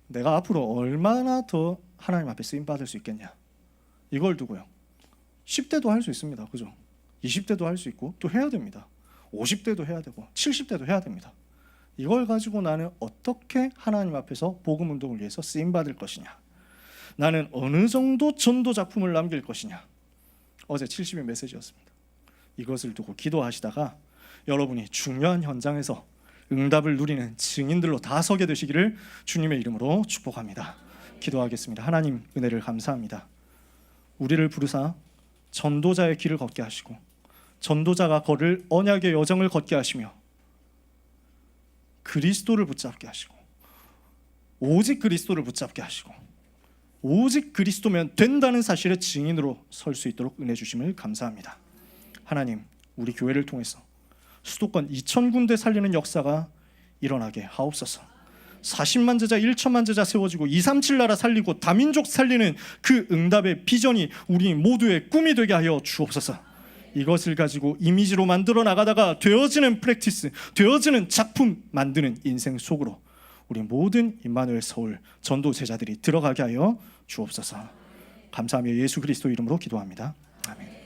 내가 앞으로 얼마나 더 하나님 앞에 쓰임 받을 수 있겠냐, 이걸 두고요. 10대도 할 수 있습니다. 그죠? 20대도 할 수 있고 또 해야 됩니다. 50대도 해야 되고 70대도 해야 됩니다. 이걸 가지고 나는 어떻게 하나님 앞에서 복음 운동을 위해서 쓰임 받을 것이냐, 나는 어느 정도 전도 작품을 남길 것이냐. 어제 70의 메시지였습니다. 이것을 두고 기도하시다가 여러분이 중요한 현장에서 응답을 누리는 증인들로 다 서게 되시기를 주님의 이름으로 축복합니다. 기도하겠습니다. 하나님, 은혜를 감사합니다. 우리를 부르사 전도자의 길을 걷게 하시고 전도자가 걸을 언약의 여정을 걷게 하시며 그리스도를 붙잡게 하시고 오직 그리스도를 붙잡게 하시고 오직 그리스도면 된다는 사실의 증인으로 설 수 있도록 은혜 주심을 감사합니다. 하나님, 우리 교회를 통해서 수도권 2,000군데 살리는 역사가 일어나게 하옵소서. 40만 제자, 1천만 제자 세워지고 237 나라 살리고 다민족 살리는 그 응답의 비전이 우리 모두의 꿈이 되게 하여 주옵소서. 이것을 가지고 이미지로 만들어 나가다가 되어지는 프랙티스, 되어지는 작품 만드는 인생 속으로 우리 모든 임마누엘 서울 전도 제자들이 들어가게 하여 주옵소서. 감사하며 예수 그리스도 이름으로 기도합니다. 아멘.